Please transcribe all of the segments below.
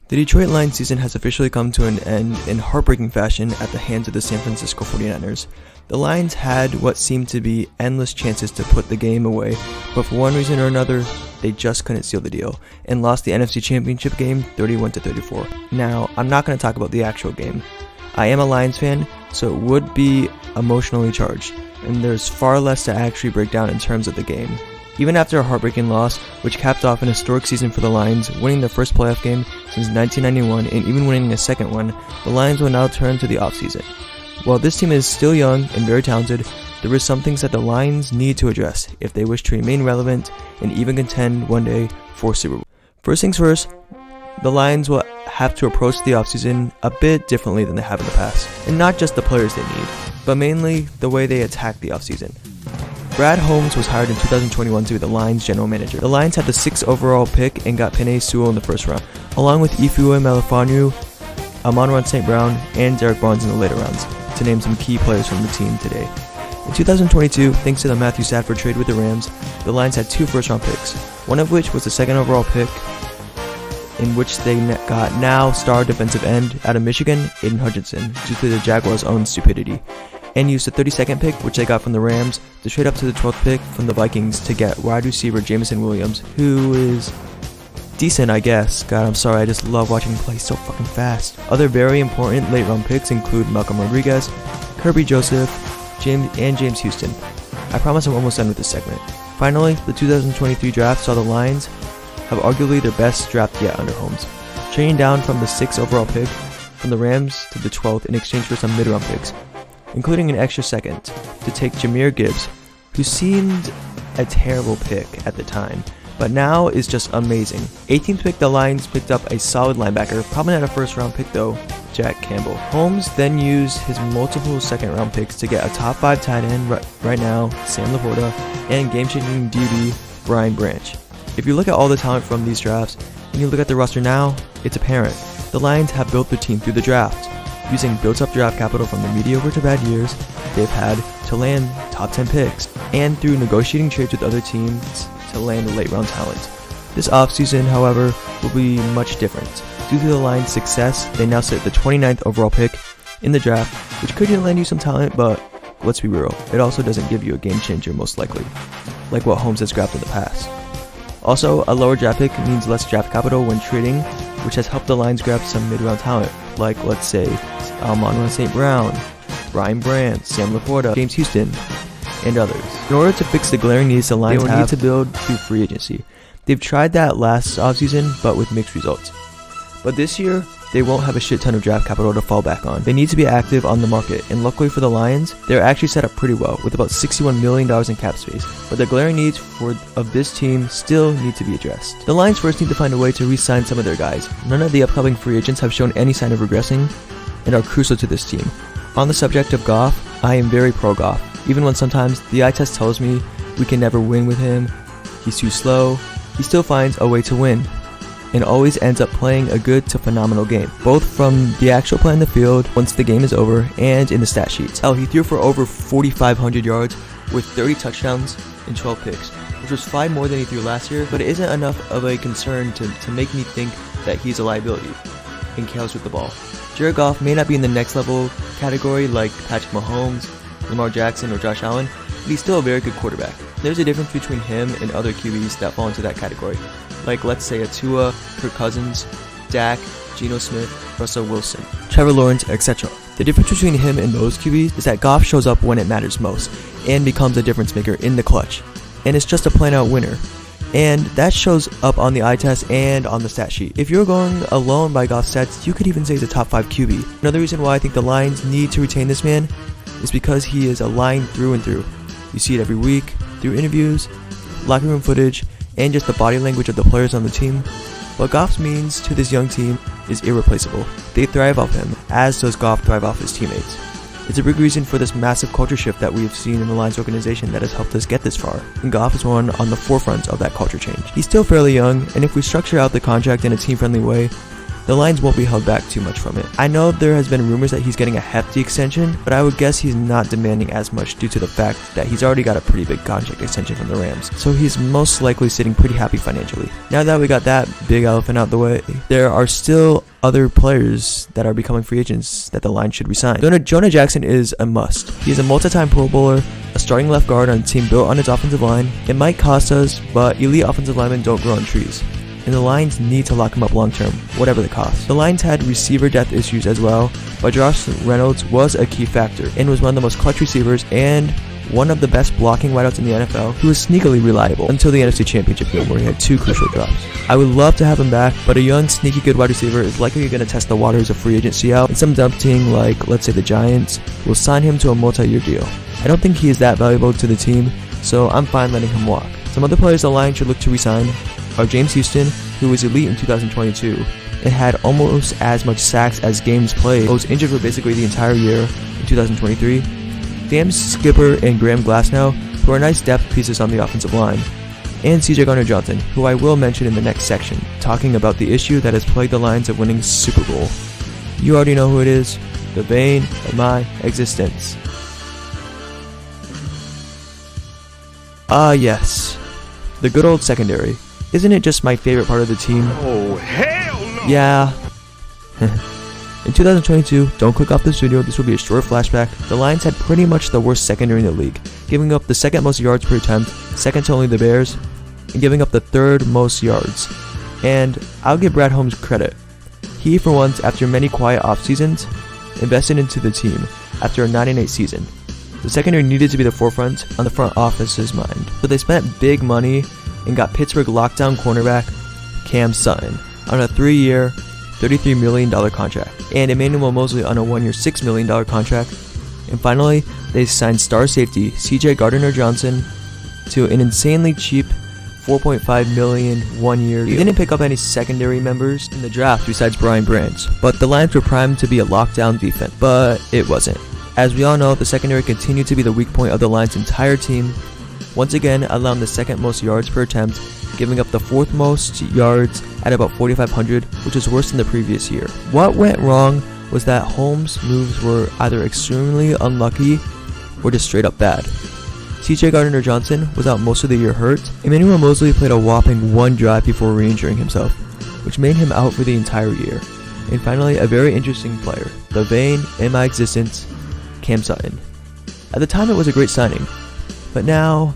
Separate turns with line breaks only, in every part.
The Detroit Lions season has officially come to an end in heartbreaking fashion at the hands of the San Francisco 49ers. The Lions had what seemed to be endless chances to put the game away, but for one reason or another, they just couldn't seal the deal, and lost the NFC Championship game 31-34. Now, I'm not going to talk about the actual game. I am a Lions fan, so it would be emotionally charged, and there's far less to actually break down in terms of the game. Even after a heartbreaking loss, which capped off an historic season for the Lions, winning their first playoff game since 1991 and even winning a second one, the Lions will now turn to the offseason. While this team is still young and very talented, there are some things that the Lions need to address if they wish to remain relevant and even contend one day for Super Bowl. First things first, the Lions will have to approach the offseason a bit differently than they have in the past. And not just the players they need, but mainly the way they attack the offseason. Brad Holmes was hired in 2021 to be the Lions general manager. The Lions had the 6th overall pick and got Penei Sewell in the first round, along with Ifeanyi Melifonwu, Amon-Ra St. Brown, and Derek Barnes in the later rounds, to name some key players from the team today. In 2022, thanks to the Matthew Stafford trade with the Rams, the Lions had 2 first-round picks, one of which was the 2nd overall pick, in which they got now star defensive end out of Michigan, Aiden Hutchinson, due to the Jaguars' own stupidity, and used the 32nd pick, which they got from the Rams, to trade up to the 12th pick from the Vikings to get wide receiver Jameson Williams, who is decent, I guess. God, I'm sorry, I just love watching him play so fucking fast. Other very important late-round picks include Malcolm Rodriguez, Kirby Joseph, James Houston. I promise I'm almost done with this segment. Finally, the 2023 draft saw the Lions have arguably their best draft yet under Holmes, trading down from the 6th overall pick from the Rams to the 12th in exchange for some mid-round picks, including an extra second to take Jahmyr Gibbs, who seemed a terrible pick at the time, but now is just amazing. 18th pick, the Lions picked up a solid linebacker, probably not a first-round pick though, Jack Campbell. Holmes then used his multiple second-round picks to get a top 5 tight end right now, Sam Laporta, and game-changing DB Brian Branch. If you look at all the talent from these drafts, and you look at the roster now, it's apparent. The Lions have built their team through the draft, using built-up draft capital from the mediocre to bad years they've had to land top 10 picks, and through negotiating trades with other teams to land late-round talent. This offseason, however, will be much different. Due to the Lions' success, they now sit at the 29th overall pick in the draft, which could land you some talent, but let's be real, it also doesn't give you a game changer most likely, like what Holmes has grabbed in the past. Also, a lower draft pick means less draft capital when trading, which has helped the Lions grab some mid-round talent, like, let's say, Amon-Ra St. Brown, Brian Branch, Sam Laporta, James Houston, and others. In order to fix the glaring needs the Lions need to build through free agency. They've tried that last offseason, but with mixed results. But this year, they won't have a shit ton of draft capital to fall back on. They need to be active on the market, and luckily for the Lions, they're actually set up pretty well, with about $61 million in cap space. But the glaring needs of this team still need to be addressed. The Lions first need to find a way to re-sign some of their guys. None of the upcoming free agents have shown any sign of regressing, and are crucial to this team. On the subject of Goff, I am very pro-Goff, even when sometimes the eye test tells me we can never win with him, he's too slow, he still finds a way to win, and always ends up playing a good to phenomenal game, both from the actual play on the field once the game is over and in the stat sheets. Hell, he threw for over 4,500 yards with 30 touchdowns and 12 picks, which was 5 more than he threw last year, but it isn't enough of a concern to make me think that he's a liability and chaos with the ball. Jared Goff may not be in the next level category like Patrick Mahomes, Lamar Jackson, or Josh Allen, but he's still a very good quarterback. There's a difference between him and other QBs that fall into that category, like let's say a Tua, Kirk Cousins, Dak, Geno Smith, Russell Wilson, Trevor Lawrence, etc. The difference between him and those QBs is that Goff shows up when it matters most, and becomes a difference maker in the clutch, and is just a plain-out winner. And that shows up on the eye test and on the stat sheet. If you're going alone by Goff's stats, you could even say he's a top 5 QB. Another reason why I think the Lions need to retain this man is because he is a Lion through and through. You see it every week, through interviews, locker room footage, and just the body language of the players on the team. What Goff means to this young team is irreplaceable. They thrive off him, as does Goff thrive off his teammates. It's a big reason for this massive culture shift that we've seen in the Lions organization that has helped us get this far, and Goff is one on the forefront of that culture change. He's still fairly young, and if we structure out the contract in a team-friendly way, the Lions won't be held back too much from it. I know there has been rumors that he's getting a hefty extension, but I would guess he's not demanding as much due to the fact that he's already got a pretty big contract extension from the Rams, so he's most likely sitting pretty happy financially. Now that we got that big elephant out the way, there are still other players that are becoming free agents that the Lions should resign. Jonah Jackson is a must. He is a multi-time Pro Bowler, a starting left guard on a team built on its offensive line. It might cost us, but elite offensive linemen don't grow on trees, and the Lions need to lock him up long term, whatever the cost. The Lions had receiver depth issues as well, but Josh Reynolds was a key factor and was one of the most clutch receivers and one of the best blocking wideouts in the NFL, who was sneakily reliable until the NFC Championship game where he had 2 crucial drops. I would love to have him back, but a young, sneaky good wide receiver is likely going to test the waters of free agency out, and some dumb team like, let's say the Giants, will sign him to a multi-year deal. I don't think he is that valuable to the team, so I'm fine letting him walk. Some other players the Lions should look to resign are James Houston, who was elite in 2022 and had almost as much sacks as games played, but was injured for basically the entire year in 2023. Sam Skipper and Graham Glasnow, who are nice depth pieces on the offensive line, and CJ Gardner-Johnson, who I will mention in the next section, talking about the issue that has plagued the Lions of winning Super Bowl. You already know who it is, the bane of my existence. Yes, the good old secondary. Isn't it just my favorite part of the team?
Oh, hell no!
Yeah. In 2022, don't click off this video, this will be a short flashback. The Lions had pretty much the worst secondary in the league, giving up the 2nd most yards per attempt, second to only the Bears, and giving up the 3rd most yards. And I'll give Brad Holmes credit. He, for once, after many quiet off seasons, invested into the team after a 9-8 season. The secondary needed to be the forefront on the front office's mind, so they spent big money and got Pittsburgh lockdown cornerback Cam Sutton on a 3-year, $33 million contract, and Emmanuel Mosley on a 1-year, $6 million contract. And finally, they signed star safety CJ Gardner-Johnson to an insanely cheap $4.5 million 1-year deal. They didn't pick up any secondary members in the draft besides Brian Branch, but the Lions were primed to be a lockdown defense, but it wasn't. As we all know, the secondary continued to be the weak point of the Lions' entire team, once again allowing the 2nd most yards per attempt, giving up the 4th most yards at about 4,500, which is worse than the previous year. What went wrong was that Holmes' moves were either extremely unlucky or just straight up bad. CJ Gardner-Johnson was out most of the year hurt. Emmanuel Mosley played a whopping 1 drive before re-injuring himself, which made him out for the entire year. And finally, a very interesting player, the bane in my existence, Cam Sutton. At the time it was a great signing, but now,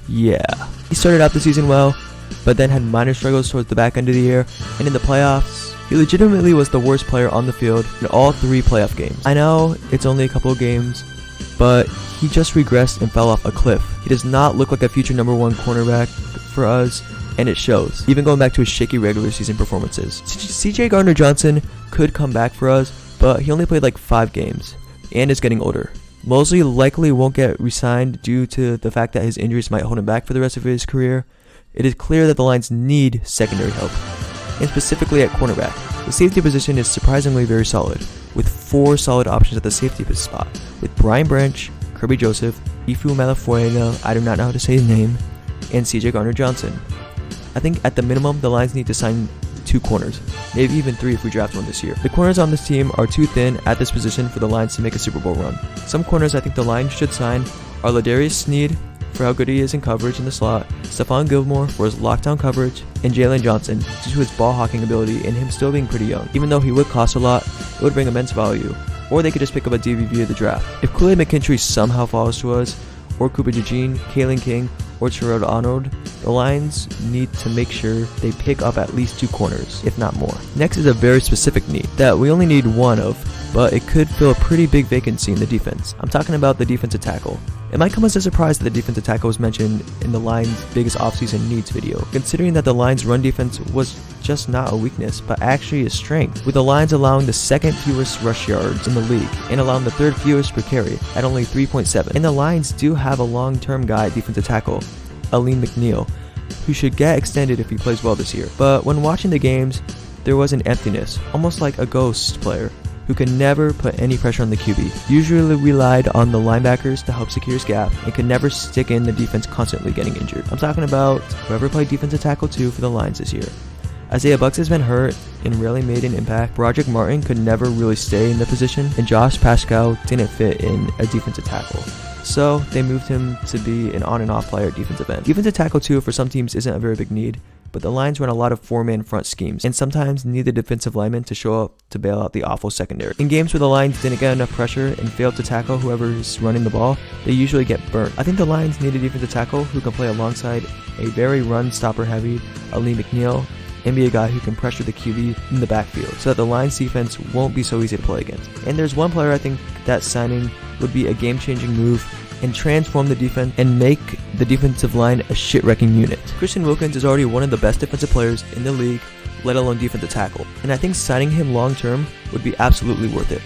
yeah. He started out the season well, but then had minor struggles towards the back end of the year, and in the playoffs, he legitimately was the worst player on the field in all 3 playoff games. I know it's only a couple of games, but he just regressed and fell off a cliff. He does not look like a future number 1 cornerback for us, and it shows, even going back to his shaky regular season performances. CJ Gardner-Johnson could come back for us, but he only played like 5 games, and is getting older. Mosley likely won't get re-signed due to the fact that his injuries might hold him back for the rest of his career. It is clear that the Lions need secondary help, and specifically at cornerback. The safety position is surprisingly very solid, with 4 solid options at the safety spot, with Brian Branch, Kirby Joseph, Ifu Melifuena, I do not know how to say his name, and CJ Gardner-Johnson. I think at the minimum, the Lions need to sign 2 corners, maybe even 3 if we draft one this year. The corners on this team are too thin at this position for the Lions to make a Super Bowl run. Some corners I think the Lions should sign are Ladarius Sneed for how good he is in coverage in the slot, Stephon Gilmore for his lockdown coverage, and Jalen Johnson due to his ball hawking ability and him still being pretty young. Even though he would cost a lot, it would bring immense value. Or they could just pick up a DB via the draft. If Kool-Aid McKinstry somehow falls to us, or Cooper DeJean, Kalen King, or Terrell Arnold, the Lions need to make sure they pick up at least 2 corners, if not more. Next is a very specific need that we only need 1 of, but it could fill a pretty big vacancy in the defense. I'm talking about the defensive tackle. It might come as a surprise that the defensive tackle was mentioned in the Lions' biggest offseason needs video, considering that the Lions' run defense was just not a weakness, but actually a strength, with the Lions allowing the 2nd fewest rush yards in the league and allowing the 3rd fewest per carry at only 3.7. And the Lions do have a long-term guy at defensive tackle, Aleem McNeil, who should get extended if he plays well this year. But when watching the games, there was an emptiness, almost like a ghost player, who could never put any pressure on the QB, usually relied on the linebackers to help secure his gap, and could never stick in the defense constantly getting injured. I'm talking about whoever played defensive tackle 2 for the Lions this year. Isaiah Bucks has been hurt and rarely made an impact. Broderick Martin could never really stay in the position, and Josh Pascal didn't fit in a defensive tackle. So they moved him to be an on and off player at defensive end. Defensive tackle too for some teams isn't a very big need, but the Lions run a lot of 4-man front schemes and sometimes need the defensive lineman to show up to bail out the awful secondary. In games where the Lions didn't get enough pressure and failed to tackle whoever is running the ball, they usually get burnt. I think the Lions need a defensive tackle who can play alongside a very run stopper heavy Ali McNeil and be a guy who can pressure the QB in the backfield so that the Lions defense won't be so easy to play against. And there's one player I think that signing would be a game-changing move and transform the defense and make the defensive line a shit-wrecking unit. Christian Wilkins is already one of the best defensive players in the league, let alone defensive tackle, and I think signing him long-term would be absolutely worth it.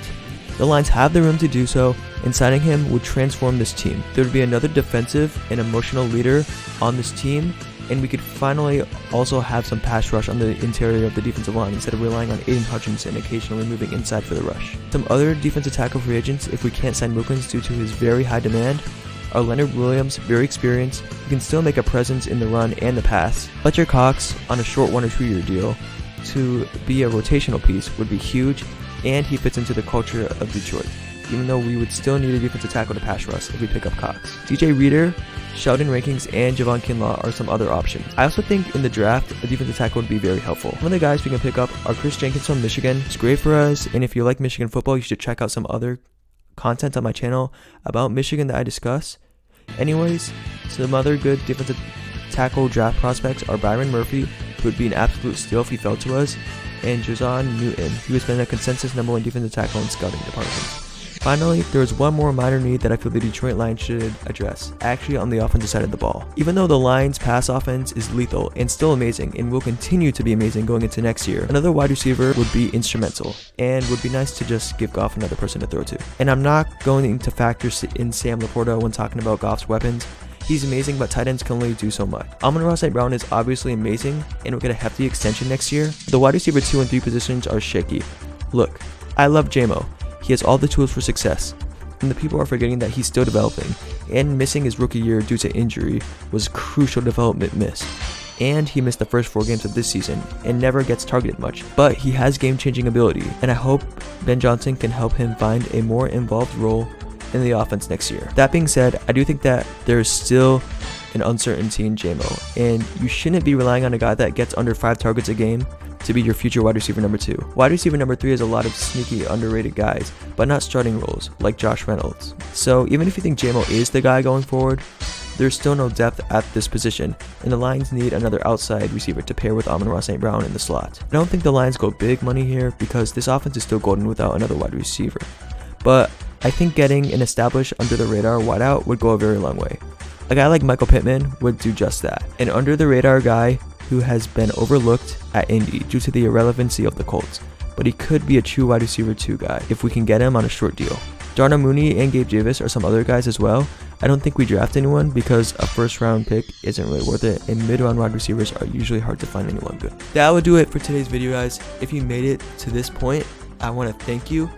The Lions have the room to do so, and signing him would transform this team. There would be another defensive and emotional leader on this team, and we could finally also have some pass rush on the interior of the defensive line instead of relying on Aiden Hutchinson occasionally moving inside for the rush. Some other defensive tackle free agents, if we can't sign Wilkins due to his very high demand, are Leonard Williams, very experienced, who can still make a presence in the run and the pass. Fletcher Cox on a short 1 or 2 year deal to be a rotational piece would be huge, and he fits into the culture of Detroit, even though we would still need a defensive tackle to pass rush if we pick up Cox. DJ Reader, Sheldon Rankings, and Javon Kinlaw are some other options. I also think in the draft, a defensive tackle would be very helpful. Some of the guys we can pick up are Chris Jenkins from Michigan. It's great for us, and if you like Michigan football, you should check out some other content on my channel about Michigan that I discuss. Anyways, some other good defensive tackle draft prospects are Byron Murphy, who would be an absolute steal if he fell to us, and Jazon Newton, who has been a consensus number 1 defensive tackle in scouting departments. Finally, there is one more minor need that I feel the Detroit Lions should address, actually on the offensive side of the ball. Even though the Lions' pass offense is lethal and still amazing and will continue to be amazing going into next year, another wide receiver would be instrumental and would be nice to just give Goff another person to throw to. And I'm not going to factor in Sam Laporta when talking about Goff's weapons. He's amazing, but tight ends can only do so much. Amon-Ra St. Brown is obviously amazing and will get a hefty extension next year. The wide receiver 2 and 3 positions are shaky. Look, I love JMO. He has all the tools for success, and the people are forgetting that he's still developing, and missing his rookie year due to injury was crucial development missed. And he missed the first 4 games of this season and never gets targeted much, but he has game-changing ability, and I hope Ben Johnson can help him find a more involved role in the offense next year. That being said, I do think that there's still an uncertainty in JMO, and you shouldn't be relying on a guy that gets under 5 targets a game to be your future wide receiver number 2. Wide receiver number 3 has a lot of sneaky underrated guys, but not starting roles, like Josh Reynolds. So even if you think JMO is the guy going forward, there's still no depth at this position, and the Lions need another outside receiver to pair with Amon-Ra St. Brown in the slot. I don't think the Lions go big money here because this offense is still golden without another wide receiver, but I think getting an established under the radar wideout would go a very long way. A guy like Michael Pittman would do just that, an under the radar guy who has been overlooked at Indy due to the irrelevancy of the Colts, but he could be a true wide receiver 2 guy if we can get him on a short deal. Darnell Mooney and Gabe Davis are some other guys as well. I don't think we draft anyone because a first round pick isn't really worth it, and mid-round wide receivers are usually hard to find anyone good. That would do it for today's video, guys. If you made it to this point, I want to thank you,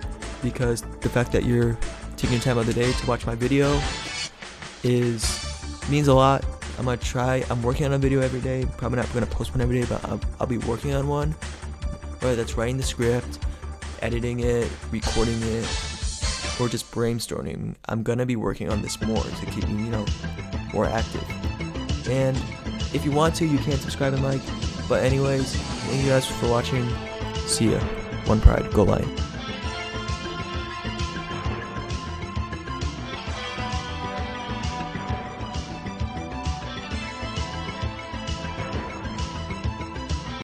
because the fact that you're taking time out of the day to watch my video means a lot. I'm gonna try. I'm working on a video every day. Probably not gonna post one every day, but I'll be working on one. Whether that's writing the script, editing it, recording it, or just brainstorming. I'm gonna be working on this more to keep me, more active. And if you want to, you can subscribe and like. But anyways, thank you guys for watching. See ya. One Pride. Go Lion.